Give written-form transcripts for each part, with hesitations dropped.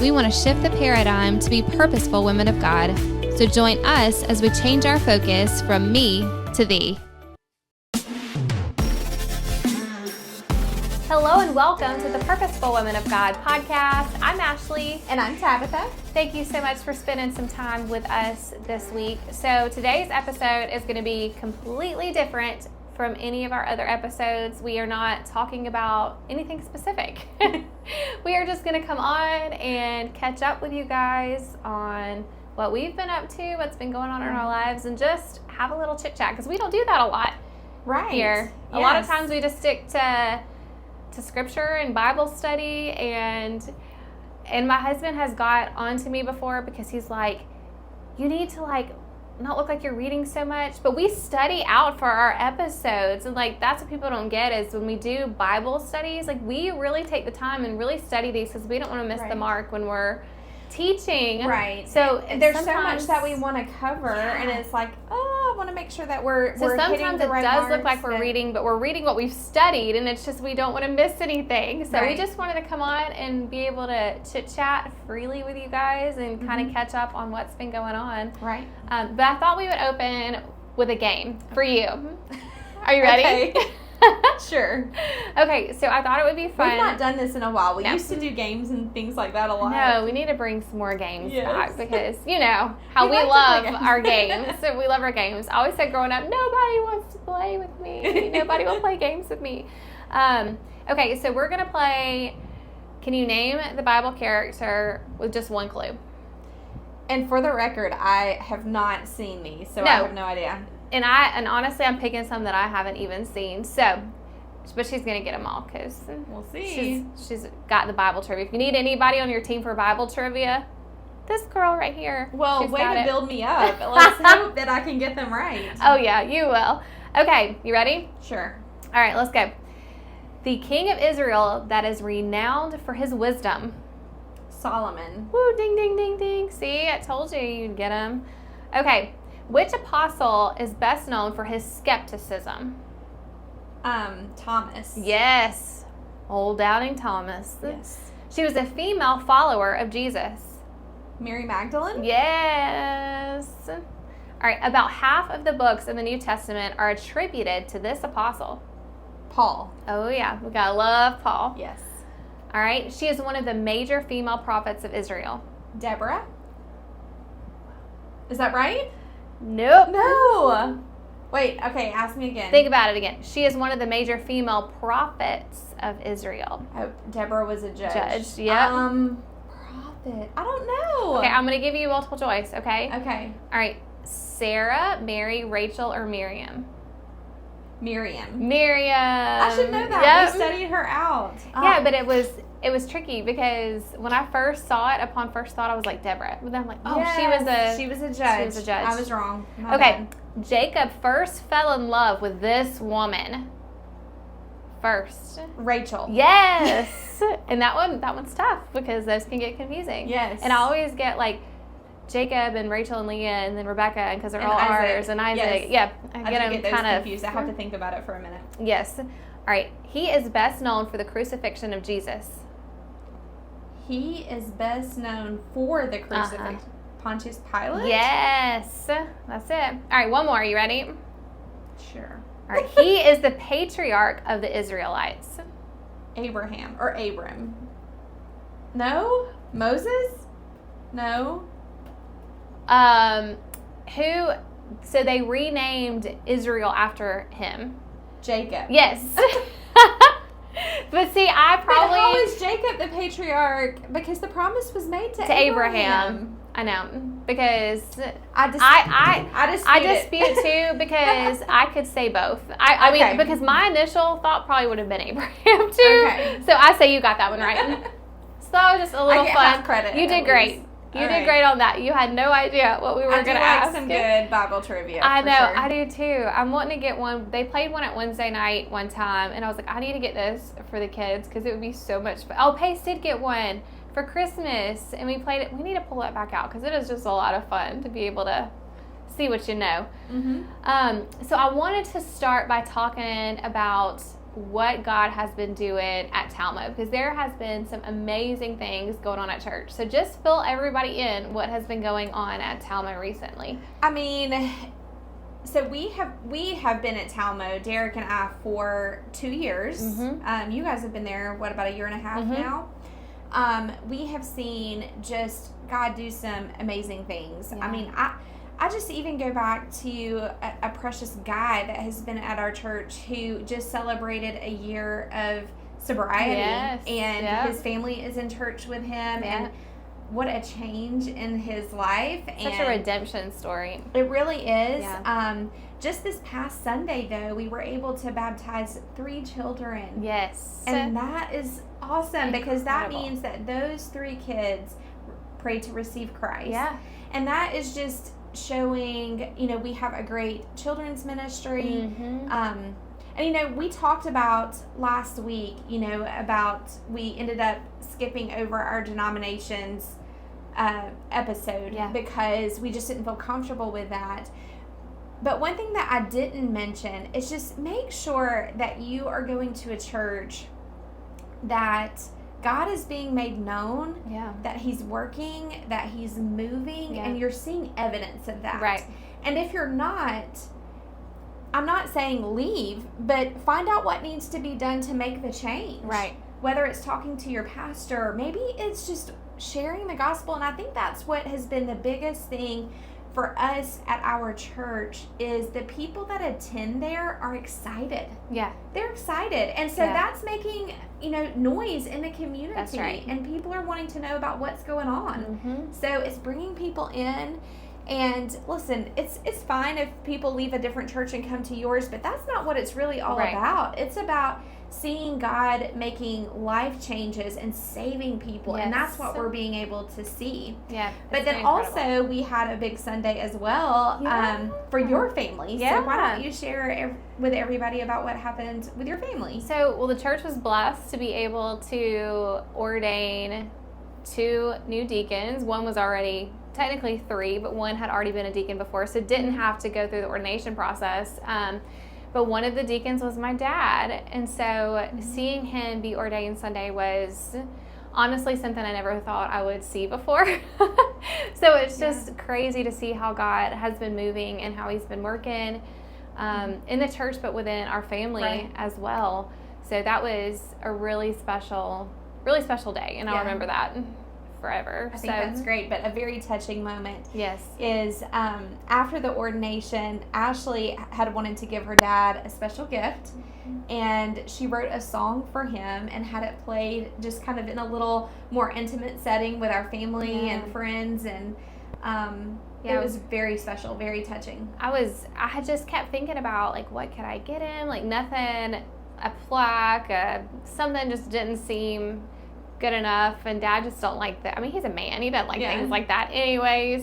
We want to shift the paradigm to be purposeful women of God. So join us as we change our focus from me to thee. Hello and welcome to the Purposeful Women of God podcast. I'm Ashley. And I'm Tabitha. Thank you so much for spending some time with us this week. So today's episode is going to be completely different from any of our other episodes. We are not talking about anything specific. We are just going to come on and catch up with you guys on what we've been up to, what's been going on in our lives, and just have a little chit chat because we don't do that a lot here. A lot of times we just stick to scripture and Bible study, and my husband has got onto me before because he's like, you need to not look like you're reading so much, but we study out for our episodes, and that's what people don't get is when we do Bible studies, we really take the time and really study these because we don't want to miss the mark when we're teaching. Right. So there's so much that we want to cover, and it's I want to make sure that we're sometimes it does look like we're reading, but we're reading what we've studied, and it's just we don't want to miss anything. So we just wanted to come on and be able to chit chat freely with you guys and kind of catch up on what's been going on. Right. But I thought we would open with a game for you. Are you ready? Okay. Sure. Okay, so I thought it would be fun. We've not done this in a while. We used to do games and things like that a lot. No, we need to bring some more games back because you know how we love our games. So we love our games. I always said growing up, nobody wants to play with me. Nobody will play games with me. Okay, so we're going to play, can you name the Bible character with just one clue? And for the record, I have not seen these, so I have no idea. And honestly, I'm picking some that I haven't even seen. So, but she's going to get them all because we'll see. She's got the Bible trivia. If you need anybody on your team for Bible trivia, this girl right here. Well, way to build me up. Let's hope that I can get them right. Oh, yeah, you will. Okay, you ready? Sure. All right, let's go. The king of Israel that is renowned for his wisdom. Solomon. Woo, ding, ding, ding, ding. See, I told you you'd get him. Okay. Which apostle is best known for his skepticism? Thomas. Yes. Old doubting Thomas. Yes. She was a female follower of Jesus. Mary Magdalene? Yes. All right. About half of the books in the New Testament are attributed to this apostle. Paul. Oh, yeah. We gotta love Paul. Yes. All right. She is one of the major female prophets of Israel. Deborah? Is that right? Nope. No. Wait, okay, ask me again. Think about it again. She is one of the major female prophets of Israel. Oh, Deborah was a judge. Yep. Prophet. I don't know. Okay, I'm going to give you multiple choice, okay? Okay. All right. Sarah, Mary, Rachel, or Miriam? Miriam. I should know that. Yep. We studied her out. Yeah, but it was tricky because when I first saw it, upon first thought, I was like Deborah. But then I'm like, she was a judge. I was wrong. My bad. Jacob first fell in love with this woman. First. Rachel. Yes. And that one's tough because those can get confusing. Yes. And I always get Jacob and Rachel and Leah and then Rebecca, and because they're all ours, and Isaac. Yes. Yeah, I get them kind of confused. I have to think about it for a minute. Yes. All right. He is best known for the crucifixion of Jesus. He is best known for the crucifixion. Pontius Pilate? Yes. That's it. All right, one more. Are you ready? Sure. All right. He is the patriarch of the Israelites. Abraham or Abram. No? Moses? No. So they renamed Israel after him. Jacob. Yes. But see, But how is Jacob the patriarch? Because the promise was made to Abraham. I know, because I dispute too because I could say both. I mean, because my initial thought probably would have been Abraham too. Okay. So I say you got that one right. So that was just a little fun. Half credit. You did great. You did great on that. You had no idea what we were going to ask. Some good Bible trivia. I know. Sure. I do too. I'm wanting to get one. They played one at Wednesday night one time, and I was like, I need to get this for the kids because it would be so much fun. Oh, Pace did get one for Christmas, and we played it. We need to pull it back out because it is just a lot of fun to be able to see what you know. Mm-hmm. So I wanted to start by talking about what God has been doing at Talmo, because there has been some amazing things going on at church. So just fill everybody in what has been going on at Talmo recently. I mean, so we have been at Talmo, Derek and I, for 2 years. Mm-hmm. You guys have been there, what, about a year and a half now? We have seen just God do some amazing things. Yeah. I mean, I just even go back to a precious guy that has been at our church who just celebrated a year of sobriety. Yes. And his family is in church with him. And what a change in his life. Such a redemption story. It really is. Yeah. Just this past Sunday, though, we were able to baptize 3 children. Yes. And that is awesome, because that Incredible. means that those 3 kids prayed to receive Christ. Yeah. And that is just showing, we have a great children's ministry. Mm-hmm. And, we talked about last week, about we ended up skipping over our denominations episode because we just didn't feel comfortable with that. But one thing that I didn't mention is just make sure that you are going to a church that God is being made known, that He's working, that He's moving, and you're seeing evidence of that. Right. And if you're not, I'm not saying leave, but find out what needs to be done to make the change. Right. Whether it's talking to your pastor, maybe it's just sharing the gospel. And I think that's what has been the biggest thing for us at our church, is the people that attend there are excited. Yeah. They're excited. And so that's making, noise in the community. That's right. And people are wanting to know about what's going on. Mm-hmm. So it's bringing people in. And listen, it's fine if people leave a different church and come to yours, but that's not what it's really all about. It's about seeing God making life changes and saving people, and that's what we're being able to see. Yeah. But then also we had a big Sunday as well for your family. Yeah. So why don't you share with everybody about what happened with your family? So, the church was blessed to be able to ordain 2 new deacons. One was already technically 3, but one had already been a deacon before, so didn't have to go through the ordination process. But one of the deacons was my dad, and so seeing him be ordained Sunday was honestly something I never thought I would see before. So it's just crazy to see how God has been moving and how He's been working in the church, but within our family as well. So that was a really special day, and I'll remember that forever. I think that's great, but a very touching moment is after the ordination, Ashley had wanted to give her dad a special gift, and she wrote a song for him and had it played just kind of in a little more intimate setting with our family and friends, and it was very special, very touching. I had just kept thinking about, like, what could I get him? Like, nothing, a plaque, something just didn't seem good enough, and Dad just don't like that. I mean, he's a man, he doesn't like things like that anyways.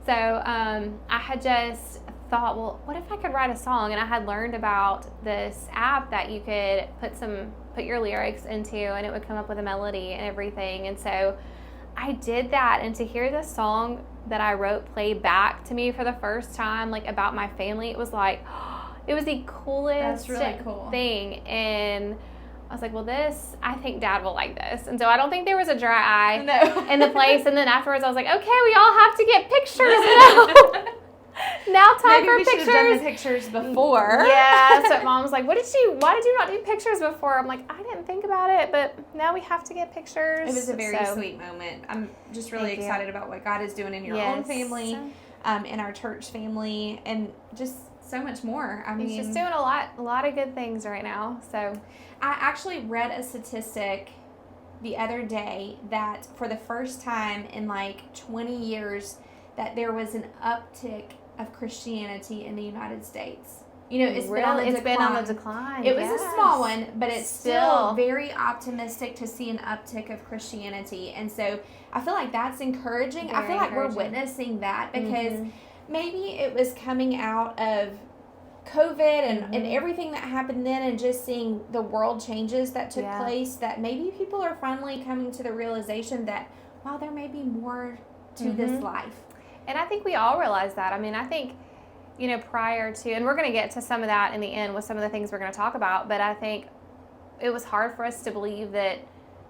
So I had just thought, well, what if I could write a song? And I had learned about this app that you could put your lyrics into, and it would come up with a melody and everything. And so I did that, and to hear the song that I wrote play back to me for the first time, like, about my family, it was like, it was the coolest thing. And I was like, well, I think Dad will like this. And so I don't think there was a dry eye in the place. And then afterwards I was like, okay, we all have to get pictures now. Now time for pictures. Maybe we should have done the pictures before. Yeah. So Mom was like, why did you not do pictures before? I'm like, I didn't think about it, but now we have to get pictures. It was a very sweet moment. I'm just really excited about what God is doing in your own family, in our church family, and just so much more. I mean, He's just doing a lot of good things right now. So I actually read a statistic the other day that for the first time in like 20 years that there was an uptick of Christianity in the United States. It's been on the decline. It was a small one, but it's still very optimistic to see an uptick of Christianity. And so I feel like that's encouraging. I feel like we're witnessing that because maybe it was coming out of COVID and everything that happened then, and just seeing the world changes that took place, that maybe people are finally coming to the realization that, wow, there may be more to this life. And I think we all realize that. I mean, I think, prior to, and we're going to get to some of that in the end with some of the things we're going to talk about, but I think it was hard for us to believe that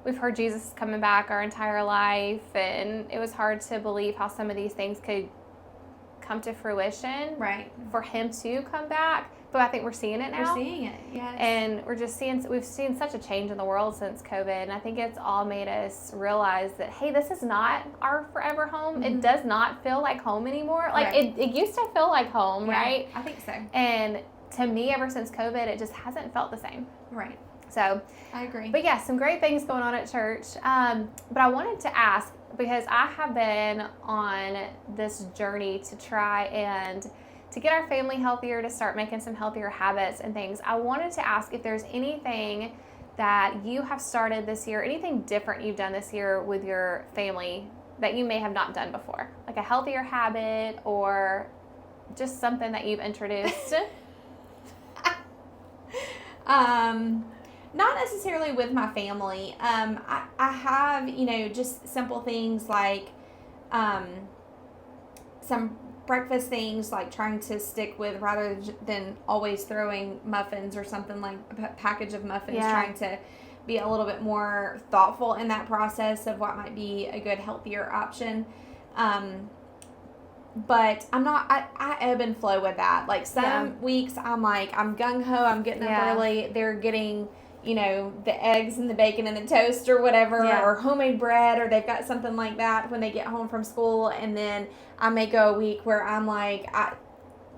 we've heard Jesus coming back our entire life, and it was hard to believe how some of these things could come to fruition. Right. For him to come back. But I think we're seeing it now. We're seeing it, yes. And we've seen such a change in the world since COVID. And I think it's all made us realize that, hey, this is not our forever home. Mm-hmm. It does not feel like home anymore. Like, right. it used to feel like home, right? I think so. And to me, ever since COVID, it just hasn't felt the same. Right. So I agree. But yeah, some great things going on at church. But I wanted to ask, because I have been on this journey to try and to get our family healthier, to start making some healthier habits and things. I wanted to ask if there's anything that you have started this year, anything different you've done this year with your family that you may have not done before, like a healthier habit or just something that you've introduced. Not necessarily with my family. I have, just simple things like some breakfast things, like trying to stick with, rather than always throwing muffins or something, like a package of muffins, trying to be a little bit more thoughtful in that process of what might be a good, healthier option. But I'm not, I ebb and flow with that. Like some weeks I'm like, I'm gung-ho, I'm getting up early. They're getting, the eggs and the bacon and the toast or whatever, or homemade bread, or they've got something like that when they get home from school. And then I may go a week where I'm like,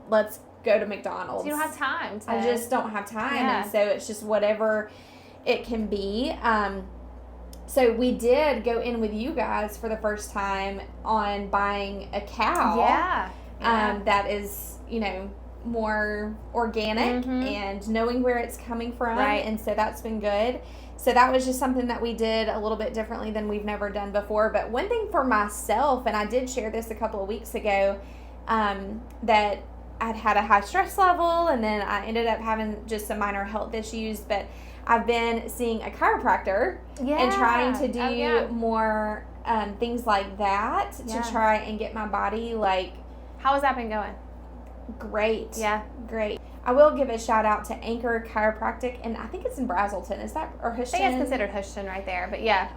let's go to McDonald's. So you don't have time to. I just don't have time. Yeah. And so it's just whatever it can be. So we did go in with you guys for the first time on buying a cow. Yeah. That is, more organic and knowing where it's coming from. Right. And so that's been good. So that was just something that we did a little bit differently than we've never done before. But one thing for myself, and I did share this a couple of weeks ago, that I'd had a high stress level, and then I ended up having just some minor health issues. But I've been seeing a chiropractor and trying to do more things like that to try and get my body like. How has that been going? Great. Yeah. Great. I will give a shout out to Anchor Chiropractic, and I think it's in Brazelton. Is that, or Houston? I think it's considered Houston right there, but yeah.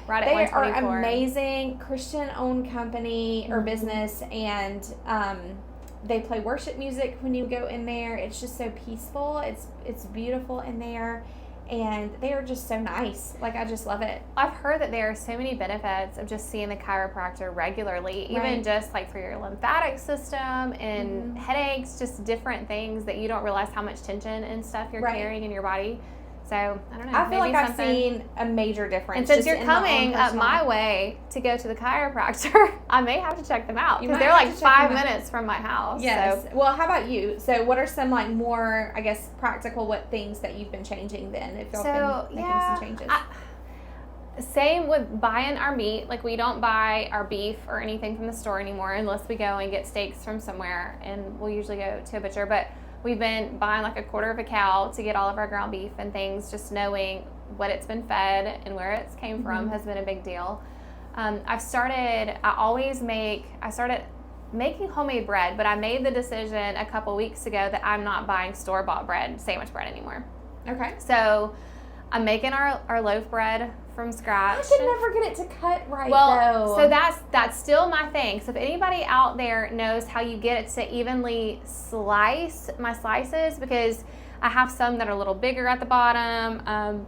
Right at they 124. are amazing, Christian-owned company or business, and they play worship music when you go in there. It's just so peaceful. It's beautiful in there. And they are just so nice. Like, I just love it. I've heard that there are so many benefits of just seeing the chiropractor regularly, even just like for your lymphatic system and headaches, just different things that you don't realize how much tension and stuff you're carrying in your body. So, I don't know. I feel like I've seen a major difference. And since you're coming up my way to go to the chiropractor, I may have to check them out because they're like 5 minutes from my house. Yes. So. Well, how about you? So, what are some like more, I guess, practical things that you've been changing then? If y'all been making some changes. Same with buying our meat. Like, we don't buy our beef or anything from the store anymore unless we go and get steaks from somewhere, and we'll usually go to a butcher. But we've been buying like a quarter of a cow to get all of our ground beef and things. Just knowing what it's been fed and where it's came from has been a big deal. I started making homemade bread, but I made the decision a couple weeks ago that I'm not buying store-bought bread, sandwich bread anymore. Okay. So I'm making our loaf bread from scratch. I could never get it to cut right, though. So that's still my thing. So if anybody out there knows how you get it to evenly slice my slices, because I have some that are a little bigger at the bottom.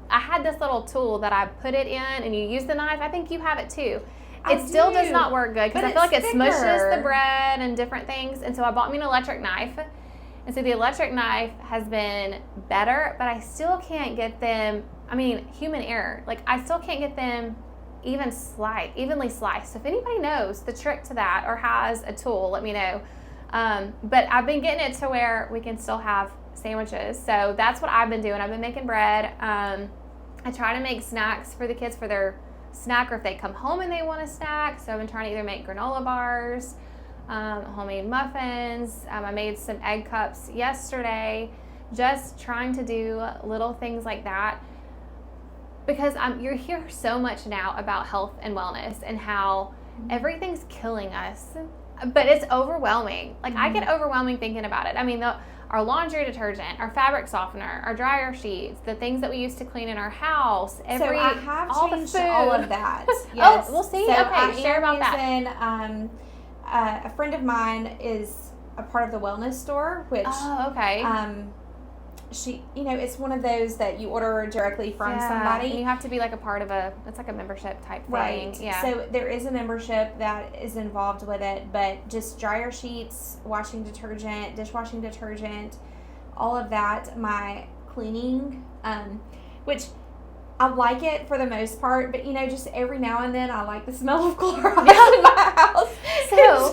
I had this little tool that I put it in, and you use the knife. I think you have it too. It still does not work good because I feel like it smushes the bread and different things. And so I bought me an electric knife. And so the electric knife has been better, but I still can't get them, human error. Like, I still can't get them evenly sliced. So if anybody knows the trick to that or has a tool, let me know. But I've been getting it to where we can still have sandwiches. So that's what I've been doing. I've been making bread. I try to make snacks for the kids for their snack, or if they come home and they want a snack. So I've been trying to either make granola bars, homemade muffins. I made some egg cups yesterday. Just trying to do little things like that, because you're hear so much now about health and wellness and how everything's killing us. But it's overwhelming. Like, I get overwhelming thinking about it. I mean, our laundry detergent, our fabric softener, our dryer sheets, the things that we used to clean in our house, so I have changed all of that. Yes. Oh, we'll see. So okay, share about that. A friend of mine is a part of the wellness store, which she, it's one of those that you order directly from somebody. And you have to be like a part of it's like a membership type thing. Right. Yeah. So there is a membership that is involved with it, but just dryer sheets, washing detergent, dishwashing detergent, all of that, my cleaning, which I like it for the most part, but just every now and then I like the smell of Clorox in my house. So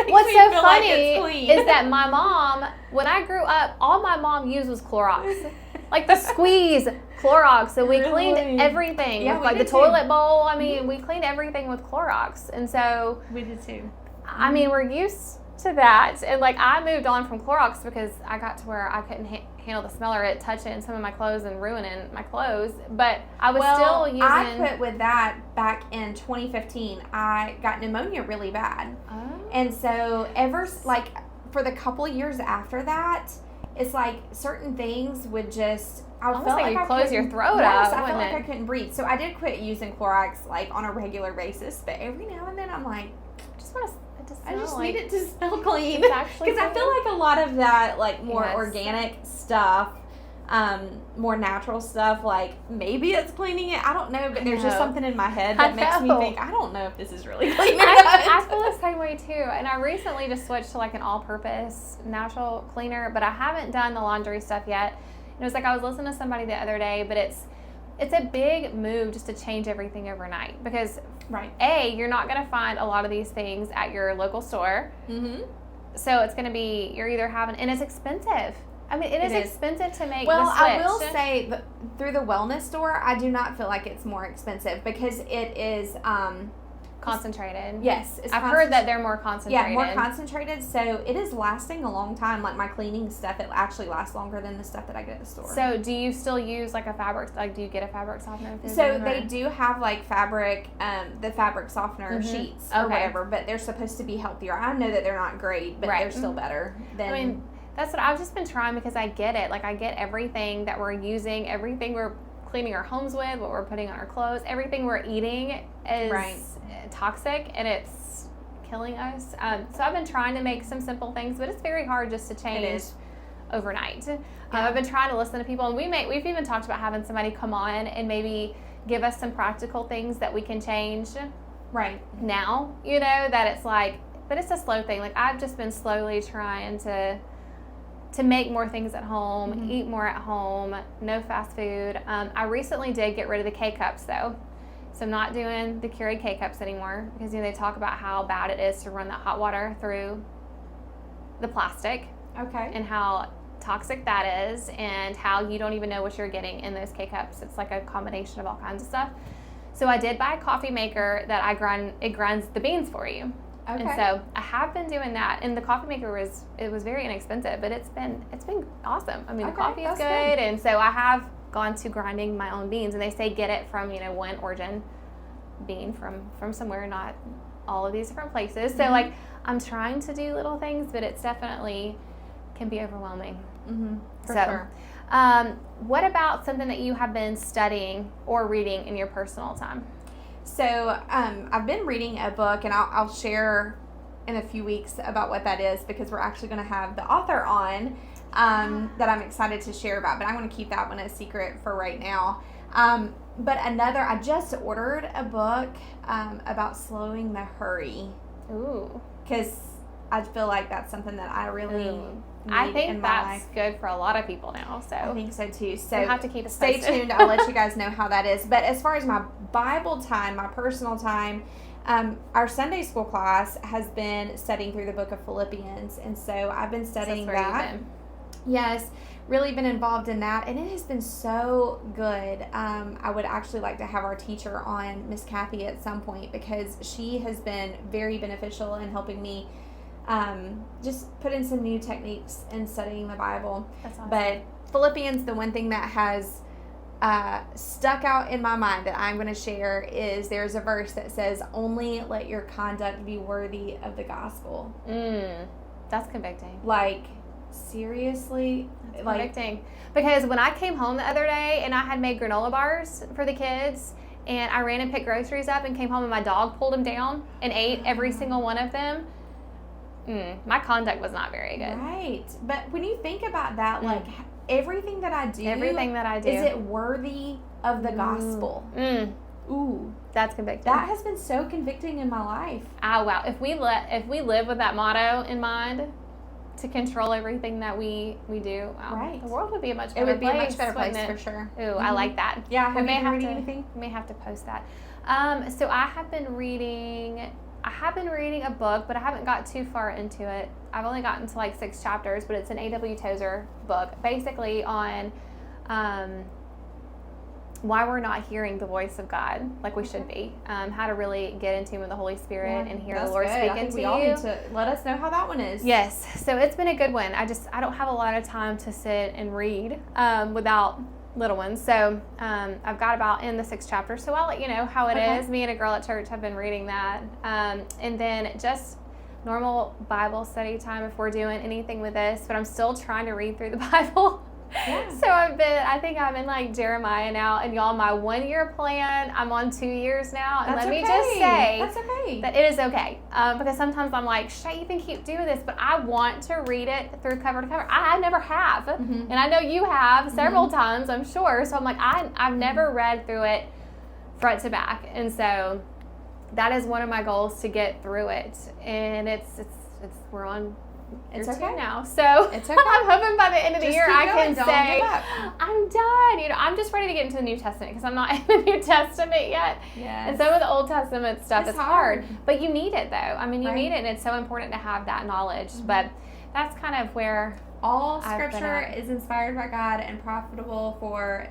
what's so funny is that my mom, when I grew up, all my mom used was Clorox. Like the squeeze Clorox. So we cleaned everything with like the toilet bowl. I mean, we cleaned everything with Clorox. And so we did too. I mean, we're used to that. And like I moved on from Clorox because I got to where I couldn't handle the smell or it touching some of my clothes and ruining my clothes. But I was still using... I quit with that back in 2015. I got pneumonia really bad. Oh. And so for the couple of years after that, it's like certain things would just... I felt like you close your throat up. I felt like I couldn't breathe. So I did quit using Clorox like on a regular basis. But every now and then I'm like, I just need it to smell clean. Because I feel like a lot of that, like, more organic stuff, more natural stuff, like, maybe it's cleaning it. I don't know, but there's just something in my head that makes me think, I don't know if this is really clean or not. I feel the same way, too. And I recently just switched to, like, an all-purpose natural cleaner, but I haven't done the laundry stuff yet. And it was like I was listening to somebody the other day, but it's a big move just to change everything overnight because, you're not going to find a lot of these things at your local store. Mm-hmm. So it's going to be, you're either having, and it's expensive. I mean, it is expensive to make the switch. I will say, through the wellness store, I do not feel like it's more expensive because it is... concentrated. Yes. I've heard that they're more concentrated. Yeah, more concentrated. So it is lasting a long time. Like my cleaning stuff, it actually lasts longer than the stuff that I get at the store. So do you still use like a fabric, like do you get a fabric softener? So they do have like fabric, the fabric softener sheets or whatever, but they're supposed to be healthier. I know that they're not great, but they're still better than... I mean, that's what I've just been trying because I get it. Like I get everything that we're using, everything we're cleaning our homes with, what we're putting on our clothes, everything we're eating is toxic and it's killing us. So I've been trying to make some simple things, but it's very hard just to change overnight. I've been trying to listen to people, and we've even talked about having somebody come on and maybe give us some practical things that we can change now, that it's like, but it's a slow thing. Like I've just been slowly trying to make more things at home, eat more at home, no fast food. I recently did get rid of the K-Cups though. So I'm not doing the Keurig K-Cups anymore because they talk about how bad it is to run that hot water through the plastic. Okay. And how toxic that is and how you don't even know what you're getting in those K-Cups. It's like a combination of all kinds of stuff. So I did buy a coffee maker that it grinds the beans for you. Okay. And so I have been doing that, and the coffee maker was very inexpensive, but it's been awesome. I mean, the coffee is good, and so I have gone to grinding my own beans, and they say get it from one origin bean from somewhere, not all of these different places. So like I'm trying to do little things, but it's definitely can be overwhelming. For sure. What about something that you have been studying or reading in your personal time? So I've been reading a book, and I'll share in a few weeks about what that is because we're actually going to have the author on that I'm excited to share about, but I'm going to keep that one a secret for right now. But I just ordered a book about slowing the hurry. Ooh. Because I feel like that's something that I really need I think in my that's life. Good for a lot of people now. So I think so too. So we'll have to keep stay tuned. I'll let you guys know how that is. But as far as my Bible time, my personal time, our Sunday school class has been studying through the book of Philippians, and so I've been studying that. Yes, really been involved in that, and it has been so good. I would actually like to have our teacher on, Miss Kathy, at some point because she has been very beneficial in helping me just put in some new techniques in studying the Bible. That's awesome. But Philippians, the one thing that has stuck out in my mind that I'm going to share is there's a verse that says, only let your conduct be worthy of the gospel. That's convicting. Like, seriously? That's convicting. Because when I came home the other day and I had made granola bars for the kids, and I ran and picked groceries up and came home and my dog pulled them down and ate every single one of them, my conduct was not very good. Right. But when you think about that, like, everything that I do, is it worthy of the gospel? Ooh. That's convicting. That has been so convicting in my life. Oh, wow. If we live with that motto in mind, to control everything that we do, wow, right, the world would be a much better place. It would be a much better place for sure. Ooh, I like that. Yeah, we may have to anything? We may have to post that. So I have been reading a book, but I haven't got too far into it. I've only gotten to like 6 chapters, but it's an A.W. Tozer book, basically on why we're not hearing the voice of God like we should be. How to really get in tune with the Holy Spirit and hear the Lord speaking to you. We all need to let us know how that one is. Yes. So it's been a good one. I don't have a lot of time to sit and read without little ones. So I've got about in the 6th chapter. So I'll let you know how it is. Me and a girl at church have been reading that. And then just normal Bible study time if we're doing anything with this. But I'm still trying to read through the Bible. Yeah. So I think I'm in like Jeremiah now, and y'all, my 1-year plan, I'm on 2 years now, and let me just say that it is okay, because sometimes I'm like, should I even keep doing this? But I want to read it through cover to cover. I never have, and I know you have several times, I'm sure. So I'm like, I've never read through it front to back, and so that is one of my goals, to get through it, and we're on. It's okay now, so it's okay. I'm hoping by the end of the year I can say I'm done. I'm just ready to get into the New Testament, because I'm not in the New Testament yet. Yes. And some of the Old Testament stuff is hard, but you need it though. I mean, you need it, and it's so important to have that knowledge. But that's kind of where all Scripture is inspired by God and profitable for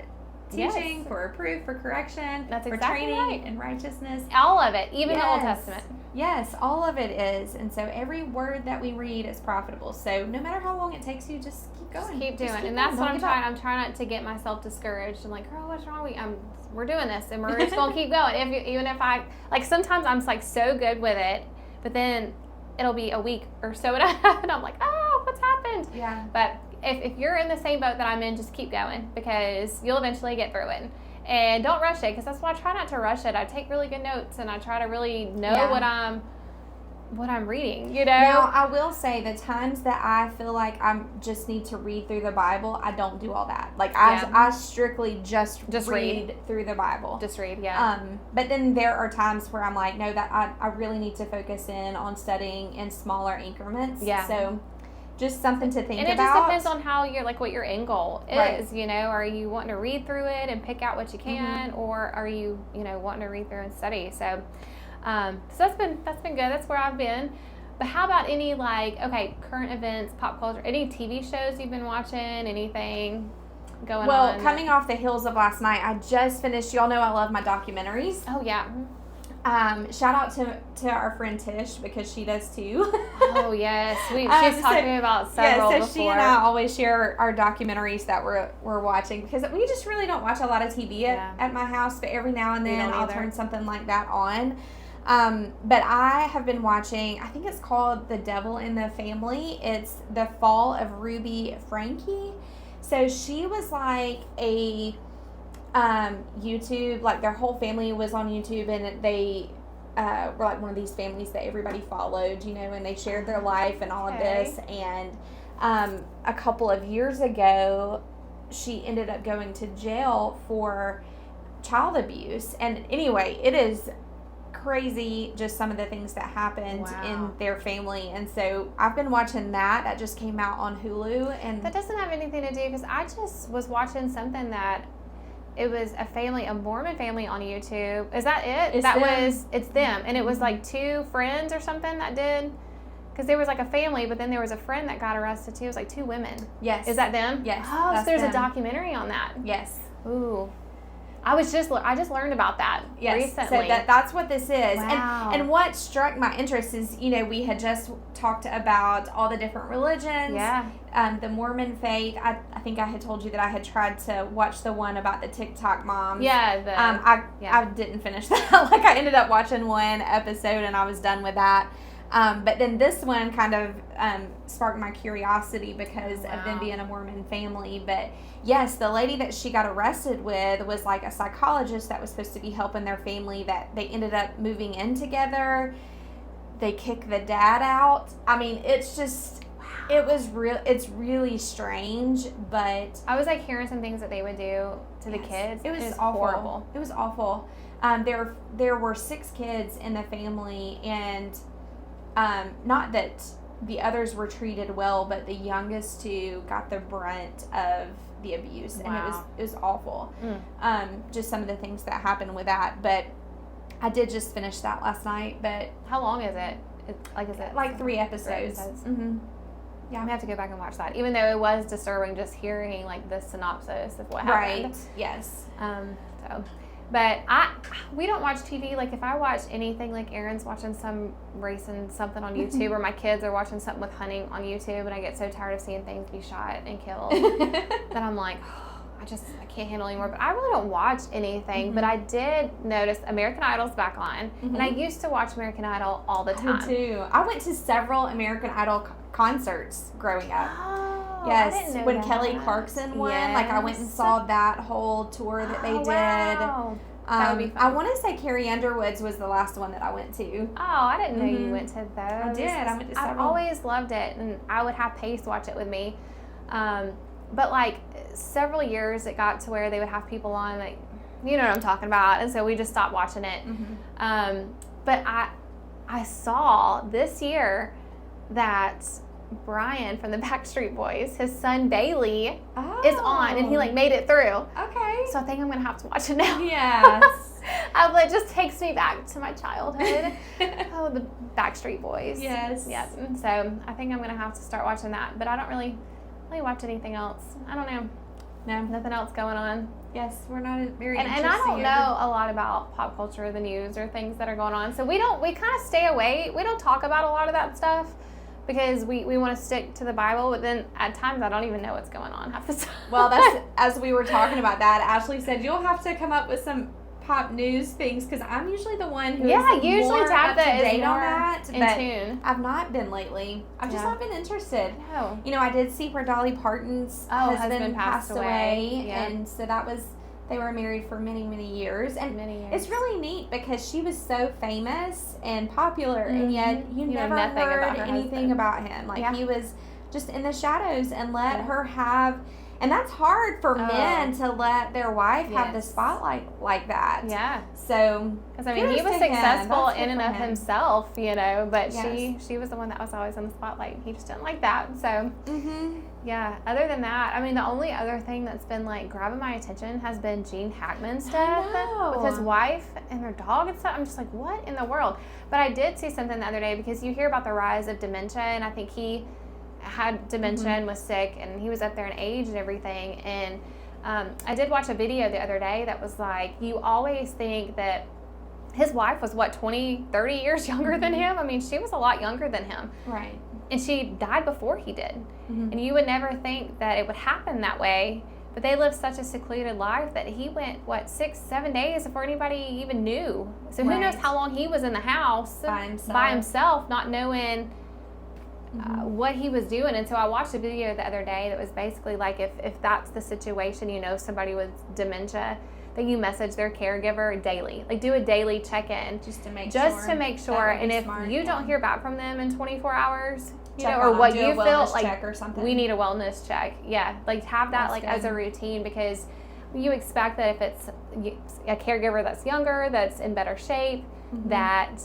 teaching, for reproof, for correction, for training in righteousness. All of it, even the Old Testament. Yes, all of it is. And so every word that we read is profitable. So no matter how long it takes you, just keep going. Just keep doing it. And that's what I'm trying. I'm trying not to get myself discouraged. I'm like, girl, what's wrong with you? We're doing this, and we're just going to keep going. Even if I, like, sometimes I'm like so good with it, but then it'll be a week or so and I'm like, oh, what's happened? Yeah. But if you're in the same boat that I'm in, just keep going, because you'll eventually get through it. And don't rush it, because that's why I try not to rush it. I take really good notes, and I try to really know what I'm reading, Now, I will say the times that I feel like I just need to read through the Bible, I don't do all that. Like, I strictly just read through the Bible. Just read, But then there are times where I'm like, no, that I really need to focus in on studying in smaller increments. Yeah. So just something to think about. And it just depends on how what your end goal is, Are you wanting to read through it and pick out what you can, or are you, wanting to read through and study? So that's been good. That's where I've been. But how about any current events, pop culture, any TV shows you've been watching, anything going on? Well, coming off the heels of last night, I just finished, y'all know I love my documentaries. Oh, yeah. Shout out to our friend Tish, because she does too. Oh yes, she's talking about several before. She and I always share our documentaries that we're watching, because we just really don't watch a lot of TV at my house, but every now and then I'll turn something like that on. But I have been watching, I think it's called The Devil in the Family. It's the fall of Ruby Franke. So she was like a YouTube, like their whole family was on YouTube, and they were like one of these families that everybody followed, and they shared their life and all of this. And a couple of years ago, she ended up going to jail for child abuse. And anyway, it is crazy, just some of the things that happened in their family. And so I've been watching that just came out on Hulu. And that doesn't have anything to do, because I just was watching something that it was a Mormon family on YouTube. Is that it? It's them. And it was like 2 friends or something that did, because there was like a family, but then there was a friend that got arrested too. It was like 2 women. Yes. Is that them? Yes. Oh, so there's a documentary on that. Yes. Ooh. I just learned about that recently. So that's what this is. Wow. And what struck my interest is, we had just talked about all the different religions. Yeah. The Mormon faith. I think I had told you that I had tried to watch the one about the TikTok moms. Yeah. I didn't finish that. Like, I ended up watching one episode and I was done with that. But then this one kind of sparked my curiosity because of them being a Mormon family. But yes, the lady that she got arrested with was like a psychologist that was supposed to be helping their family, that they ended up moving in together. They kicked the dad out. I mean, it's just, it's really strange, but I was like hearing some things that they would do to the kids. It was awful. Horrible. It was awful. There were 6 kids in the family, and not that the others were treated well, but the youngest 2 got the brunt of the abuse. Wow. And it was awful. Just some of the things that happened with that. But I did just finish that last night. But how long is it? Is it like 3 episodes? Mm-hmm. Yeah, I'm gonna have to go back and watch that. Even though it was disturbing, just hearing like the synopsis of what happened. Right. Yes. But we don't watch TV. Like, if I watch anything, like Aaron's watching some racing something on YouTube, or my kids are watching something with hunting on YouTube, and I get so tired of seeing things be shot and killed that I'm like, I can't handle anymore. But I really don't watch anything. But I did notice American Idol's back on, and I used to watch American Idol all the time. I did too. I went to several American Idol concerts growing up. Oh, yes, I didn't know when that. Kelly Clarkson won, like I went and Yes. saw that whole tour that they did. Wow. That would be fun. I want to say Carrie Underwood's was the last one that I went to. Oh, I didn't know you went to those. I did. I went to several. I've always loved it, and I would have Pace watch it with me. But like several years, it got to where they would have people on, like, you know what I'm talking about, and so we just stopped watching it. But I saw this year that Brian from the Backstreet Boys, his son Bailey, is on, and he like made it through. Okay. So I think I'm gonna have to watch it now. Yes. It just takes me back to my childhood. Oh, the Backstreet Boys. Yes. Yes. And so I think I'm gonna have to start watching that. But I don't really watch anything else. I don't know. No. Nothing else going on. Yes, we're not very And I don't know a lot about pop culture, the news, or things that are going on. So we kind of stay away. We don't talk about a lot of that stuff because we want to stick to the Bible. But then at times I don't even know what's going on half the time. Well, that's as we were talking about that, Ashley said you'll have to come up with some pop news things because I'm usually the one who is usually more up to date on more that. in but tune. I've not been lately. I've just not been interested. No. I did see where Dolly Parton's husband passed away, and so that was. They were married for many, many years. And it's really neat because she was so famous and popular, and yet you never heard anything about him. Like, he was just in the shadows and let her have... And that's hard for men to let their wife have the spotlight like that. Yeah. So... Because, he was successful in and of himself, but she was the one that was always in the spotlight. He just didn't like that. So... Yeah, other than that, the only other thing that's been like grabbing my attention has been Gene Hackman's death with his wife and their dog and stuff. I'm just like, what in the world? But I did see something the other day because you hear about the rise of dementia, and I think he had dementia and was sick, and he was up there in age and everything. And I did watch a video the other day that was like, you always think that his wife was 20, 30 years younger than him. She was a lot younger than him. Right. And she died before he did. And you would never think that it would happen that way. But they lived such a secluded life that he went, 6-7 days before anybody even knew. So who knows how long he was in the house by himself not knowing what he was doing. And so I watched a video the other day that was basically like, if that's the situation, somebody with dementia, that you message their caregiver daily. Like, do a daily check-in. Just to make sure. And if you don't hear back from them in 24 hours, or what you feel like, or something. We need a wellness check. Yeah, like have that as a routine, because you expect that if it's a caregiver that's younger, that's in better shape, that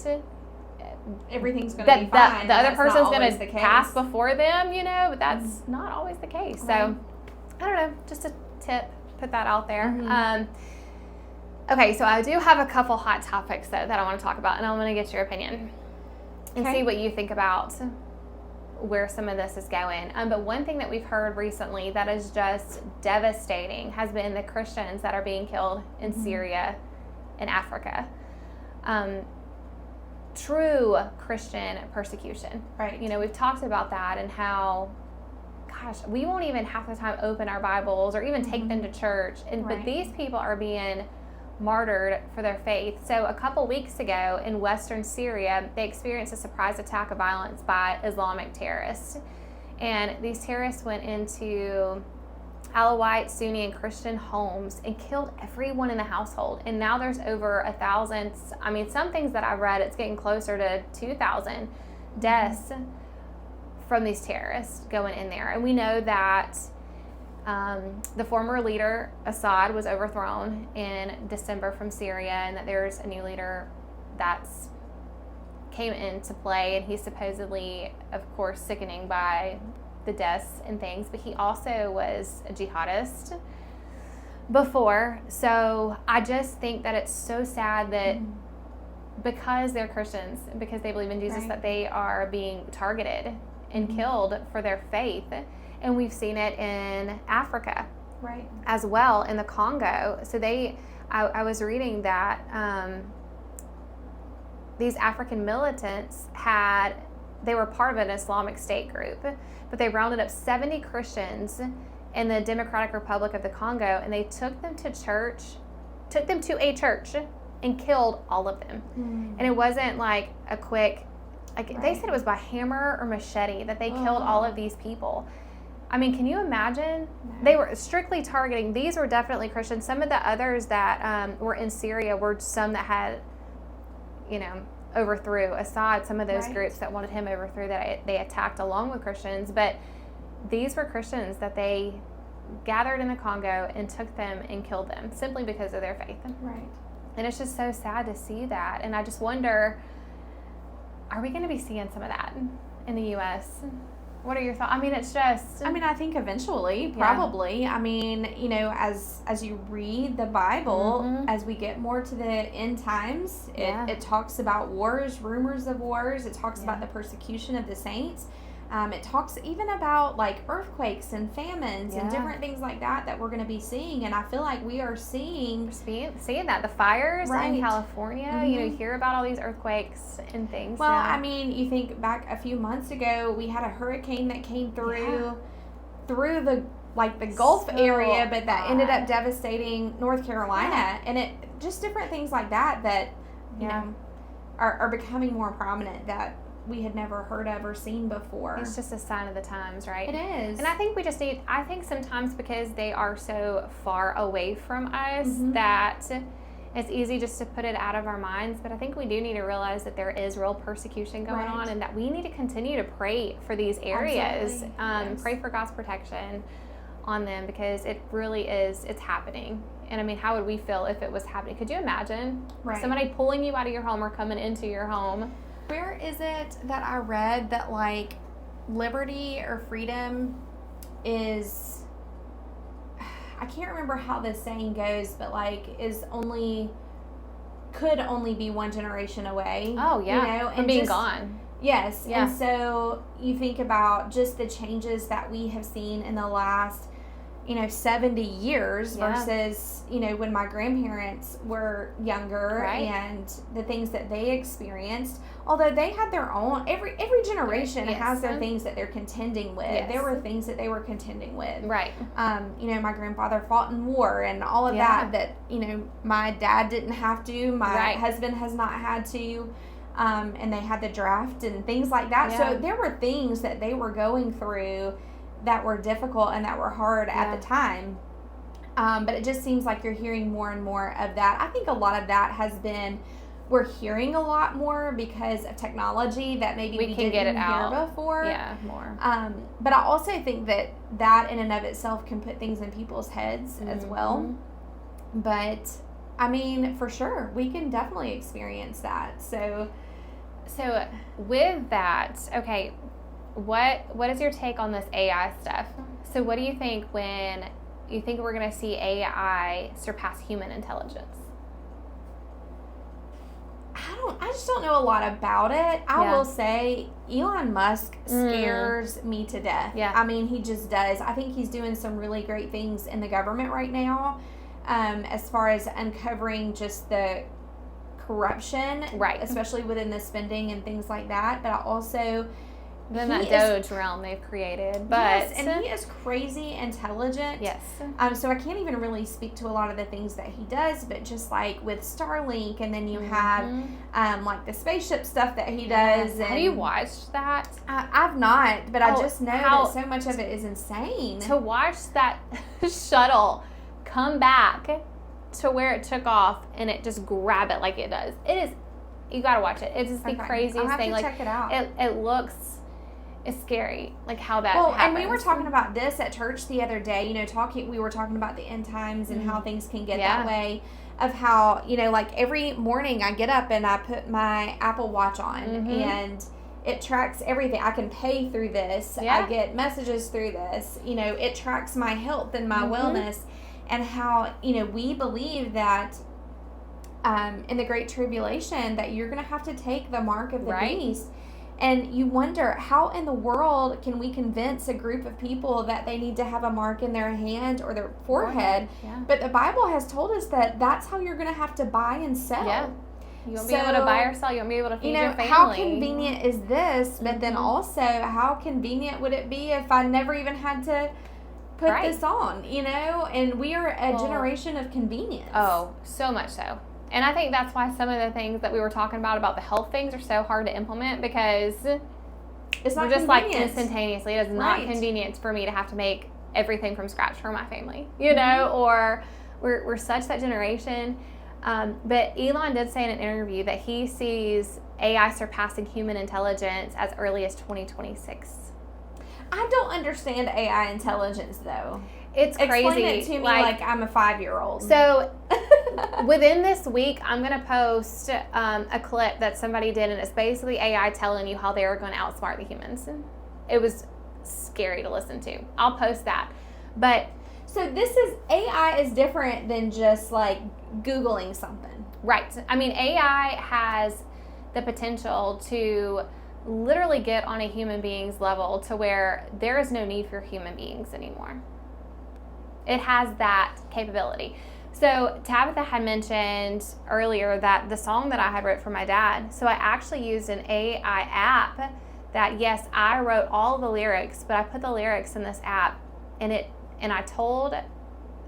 everything's going to be fine. The other person's going to pass before them, but that's not always the case. So, I don't know, just a tip, put that out there. Okay, so I do have a couple hot topics, though, that I want to talk about, and I want to get your opinion and see what you think about where some of this is going. But one thing that we've heard recently that is just devastating has been the Christians that are being killed in Syria and Africa. True Christian persecution. Right. You know, we've talked about that and how, gosh, we won't even half the time open our Bibles or even take them to church. But these people are being martyred for their faith. So a couple weeks ago in western Syria, they experienced a surprise attack of violence by Islamic terrorists. And these terrorists went into Alawite, Sunni, and Christian homes and killed everyone in the household. And now there's over 1,000, I mean, some things that I've read, it's getting closer to 2,000 deaths from these terrorists going in there. And we know that the former leader, Assad, was overthrown in December from Syria, and that there's a new leader that's came into play, and he's supposedly, of course, sickening by the deaths and things, but he also was a jihadist before. So I just think that it's so sad that because they're Christians, because they believe in Jesus, that they are being targeted and killed for their faith. And we've seen it in Africa as well, in the Congo. So I was reading that these African militants they were part of an Islamic State group, but they rounded up 70 Christians in the Democratic Republic of the Congo, and they took them to a church and killed all of them. And it wasn't like a quick, they said it was by hammer or machete that they killed all of these people. I mean, can you imagine? No. They were strictly targeting. These were definitely Christians. Some of the others that were in Syria were some that had, overthrew Assad. Some of those groups that wanted him overthrew, that they attacked along with Christians. But these were Christians that they gathered in the Congo and took them and killed them simply because of their faith. Right. And it's just so sad to see that. And I just wonder, are we going to be seeing some of that in the U.S.? What are your thoughts? I mean, it's just... I think eventually, probably. Yeah. I mean, as you read the Bible, as we get more to the end times, it talks about wars, rumors of wars. It talks about the persecution of the saints. It talks even about, earthquakes and famines and different things like that we're going to be seeing. And I feel like we are seeing that. The fires in California, you hear about all these earthquakes and things. Well, I mean, you think back a few months ago, we had a hurricane that came through the Gulf area, but that ended up devastating North Carolina. And it just different things like that you know, are becoming more prominent that we had never heard of or seen before. It's just a sign of the times, right? It is. And I think I think sometimes because they are so far away from us that it's easy just to put it out of our minds. But I think we do need to realize that there is real persecution going on, and that we need to continue to pray for these areas. Pray for God's protection on them, because it really is, it's happening. And I mean, how would we feel if it was happening? Could you imagine somebody pulling you out of your home or coming into your home? Where is it that I read that liberty or freedom is, I can't remember how this saying goes, but could only be one generation away. Oh yeah, from being gone. Yes, and so you think about just the changes that we have seen in the last 70 years versus, when my grandparents were younger and the things that they experienced. Although they had their own, every generation has their things that they're contending with. Yes. There were things that they were contending with. Right. My grandfather fought in war and all of that, my dad didn't have to, my husband has not had to. And they had the draft and things like that. Yeah. So there were things that they were going through that were difficult and that were hard at the time. But it just seems like you're hearing more and more of that. I think a lot of that has been, we're hearing a lot more because of technology that maybe we can get it hear out before. Yeah, more. But I also think that in and of itself can put things in people's heads as well. But I mean, for sure, we can definitely experience that. So with that, okay, what is your take on this AI stuff? So what do you think when you think we're going to see AI surpass human intelligence? I I just don't know a lot about it. I will say Elon Musk scares me to death. Yeah. I mean, he just does. I think he's doing some really great things in the government right now, as far as uncovering just the corruption, right, especially within the spending and things like that. But I also then that Doge realm they've created, but yes, and he is crazy intelligent. Yes. So I can't even really speak to a lot of the things that he does, but just like with Starlink, and then you have like the spaceship stuff that he does. And have you watched that? I've not, but I just know that so much of it is insane. To watch that shuttle come back to where it took off and it just grab it like it does. It is, you gotta watch it. It's just the craziest I'll have thing. To like check it out. It looks, it's scary, like how that happens. And we were talking about this at church the other day. You know, we were talking about the end times and how things can get that way. Of how, you know, like every morning I get up and I put my Apple Watch on and it tracks everything. I can pay through this. I get messages through this. You know, it tracks my health and my wellness, and how, you know, we believe that in the Great Tribulation that you're going to have to take the mark of the beast. And you wonder, how in the world can we convince a group of people that they need to have a mark in their hand or their forehead? Yeah. But the Bible has told us that that's how you're going to have to buy and sell. Yeah. You won't be able to buy or sell. You won't be able to feed your family. How convenient is this? But then also, how convenient would it be if I never even had to put this on, you know? And we are a generation of convenience. Oh, so much so. And I think that's why some of the things that we were talking about the health things are so hard to implement, because it's not just like instantaneously. It is not convenient for me to have to make everything from scratch for my family, you know, or we're such that generation. But Elon did say in an interview that he sees AI surpassing human intelligence as early as 2026. I don't understand AI intelligence, though. It's crazy. Explain it to me like I'm a 5-year-old. So within this week, I'm going to post a clip that somebody did, and it's basically AI telling you how they are going to outsmart the humans. It was scary to listen to. I'll post that. But so AI is different than just like Googling something. Right. I mean, AI has the potential to literally get on a human being's level to where there is no need for human beings anymore. It has that capability. So Tabitha had mentioned earlier that the song that I had wrote for my dad, so I actually used an AI app that, yes, I wrote all the lyrics, but I put the lyrics in this app, and I told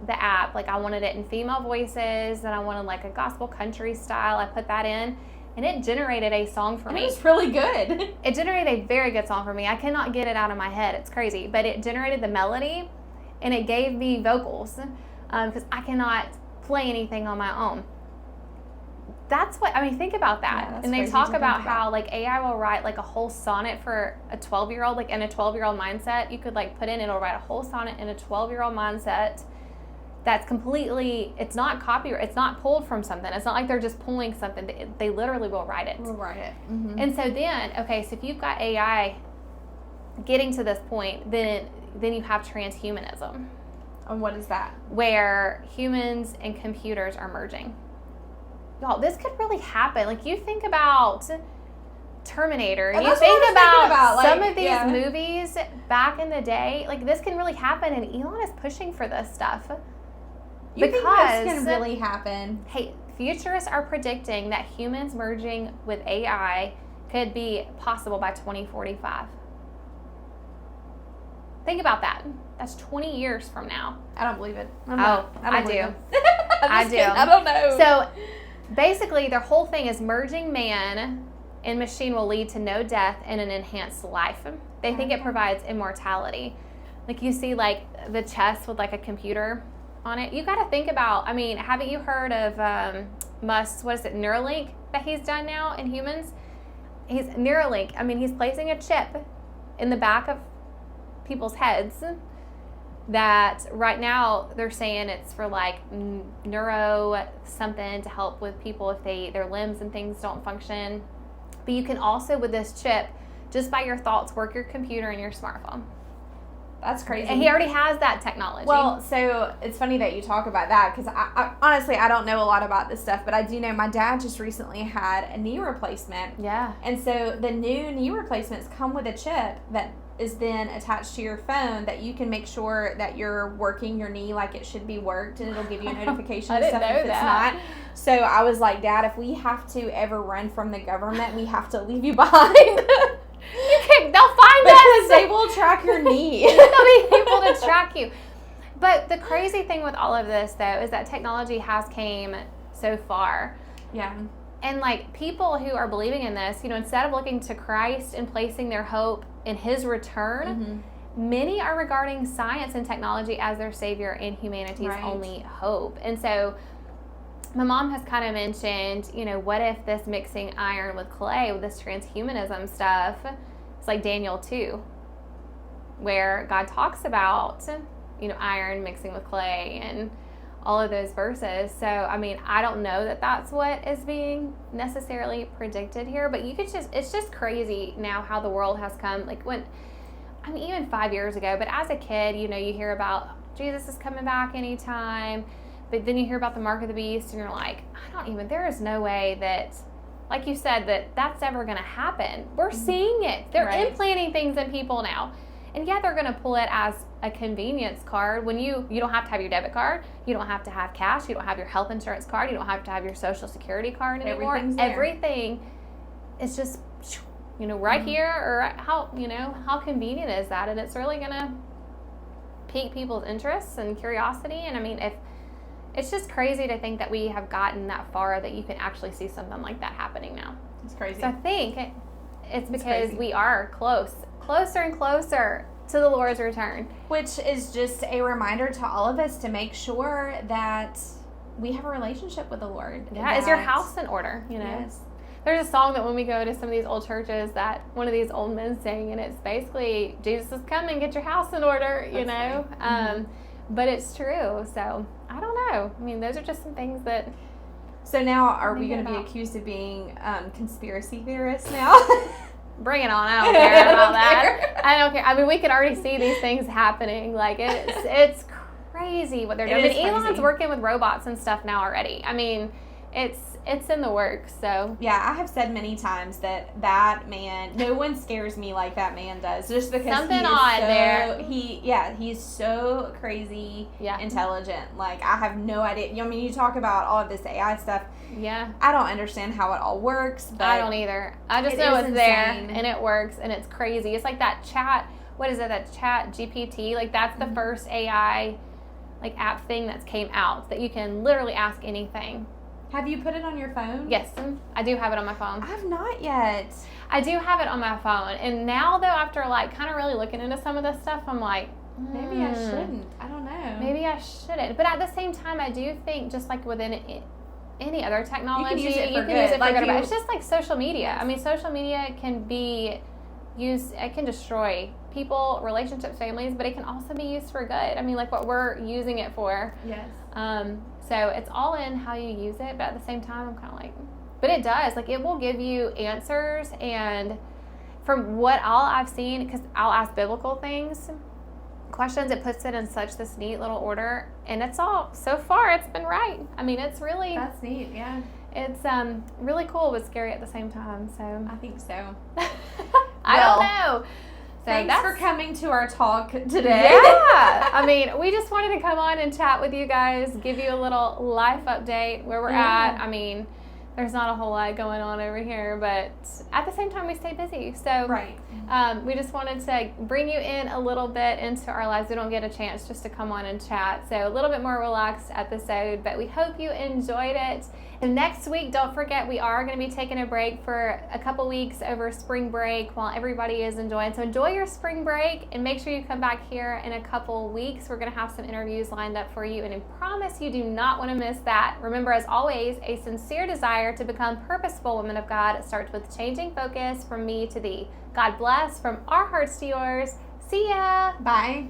the app, like, I wanted it in female voices, and I wanted like a gospel country style. I put that in, and it generated a song for me. It was really good. It generated a very good song for me. I cannot get it out of my head. It's crazy. But it generated the melody, and it gave me vocals, because I cannot play anything on my own. That's what, I mean, think about that. Yeah, and they talk about how like AI will write like a whole sonnet for a 12-year-old, like in a 12-year-old mindset. You could like put in, it'll write a whole sonnet in a 12-year-old mindset. That's completely, it's not copyright, it's not pulled from something. It's not like they're just pulling something. They literally will write it. We'll write it. Mm-hmm. And so then, okay, so if you've got AI getting to this point, then you have transhumanism. And what is that? Where humans and computers are merging. Y'all, this could really happen. Like, you think about Terminator, and you think about like, some of these movies back in the day, like, this can really happen, and Elon is pushing for this stuff. You think this can really happen? Hey, futurists are predicting that humans merging with AI could be possible by 2045. Think about that. That's 20 years from now. I don't believe it. I do. I do. I don't know. So basically, their whole thing is merging man and machine will lead to no death and an enhanced life. They think it provides immortality. Like, you see like the chest with like a computer on it. You got to think about, I mean, haven't you heard of Musk's, what is it, Neuralink that he's done now in humans? He's Neuralink. I mean, he's placing a chip in the back of people's heads that right now they're saying it's for like neuro something to help with people if their limbs and things don't function. But you can also, with this chip, just by your thoughts, work your computer and your smartphone. That's crazy. And he already has that technology. Well, so it's funny that you talk about that because I honestly, I don't know a lot about this stuff, but I do know my dad just recently had a knee replacement. Yeah. And so the new knee replacements come with a chip that is then attached to your phone that you can make sure that you're working your knee like it should be worked, and it'll give you a notification and stuff if it's not. So I was like, Dad, if we have to ever run from the government, we have to leave you behind. They'll find us. Because they will track your knee. They'll be able to track you. But the crazy thing with all of this, though, is that technology has came so far. Yeah. And, like, people who are believing in this, instead of looking to Christ and placing their hope in his return, many are regarding science and technology as their savior and humanity's only hope. And so my mom has kind of mentioned, what if this mixing iron with clay, with this transhumanism stuff, it's like Daniel 2, where God talks about, iron mixing with clay and all of those verses. So, I mean, I don't know that that's what is being necessarily predicted here, but it's just crazy now how the world has come. Like even 5 years ago, but as a kid, you hear about Jesus is coming back anytime, but then you hear about the mark of the beast and you're like, there is no way that, like you said, that's ever going to happen. We're seeing it. They're implanting things in people now. And yeah, they're going to pull it as a convenience card when you don't have to have your debit card. You don't have to have cash. You don't have your health insurance card. You don't have to have your social security card anymore. Everything is just, right here, or how convenient is that? And it's really going to pique people's interests and curiosity. And I mean, it's just crazy to think that we have gotten that far that you can actually see something like that happening now. It's crazy. So I think it's because we are closer and closer to the Lord's return. Which is just a reminder to all of us to make sure that we have a relationship with the Lord. Yeah, is your house in order? Yes. There's a song that when we go to some of these old churches that one of these old men sing, and it's basically, Jesus is coming, get your house in order, But it's true. So, I don't know. I mean, those are just some things that... So now, are we going to be accused of being conspiracy theorists now? Bring it on. I don't care about that. I don't care. I mean, we can already see these things happening. Like, it's crazy what they're doing. I mean, Elon's working with robots and stuff now already. I mean, it's in the works, so. Yeah, I have said many times that man, no one scares me like that man does. Just because something odd there. He's so crazy intelligent. Like, I have no idea. I mean, you talk about all of this AI stuff. Yeah. I don't understand how it all works. But I don't either. I just know it's there, and it works, and it's crazy. It's like that chat, what is it, that chat GPT? Like, that's the first AI, like, app thing that's came out, that you can literally ask anything. Have you put it on your phone? Yes, I do have it on my phone. I have not yet. I do have it on my phone. And now, though, after, like, kind of really looking into some of this stuff, I'm like, maybe I shouldn't. I don't know. Maybe I shouldn't. But at the same time, I do think, just like within any other technology, you can use it for good. It's just like social media. I mean, social media can be used, it can destroy people, relationships, families, but it can also be used for good. I mean, like what we're using it for. Yes. So it's all in how you use it, but at the same time, I'm kind of like, but it does. Like, it will give you answers, and from what I've seen, because I'll ask biblical questions, it puts it in such this neat little order, and it's all, so far, it's been right. I mean, it's really... That's neat, yeah. It's really cool, but scary at the same time, so... I think so. I don't know. So thanks for coming to our talk today. Yeah. I mean, we just wanted to come on and chat with you guys, give you a little life update where we're at. I mean, there's not a whole lot going on over here, but at the same time, we stay busy. So we just wanted to bring you in a little bit into our lives. We don't get a chance just to come on and chat. So a little bit more relaxed episode, but we hope you enjoyed it. And next week, don't forget, we are going to be taking a break for a couple weeks over spring break while everybody is enjoying. So enjoy your spring break, and make sure you come back here in a couple weeks. We're going to have some interviews lined up for you, and I promise you do not want to miss that. Remember, as always, a sincere desire to become purposeful women of God starts with changing focus from me to thee. God bless from our hearts to yours. See ya. Bye.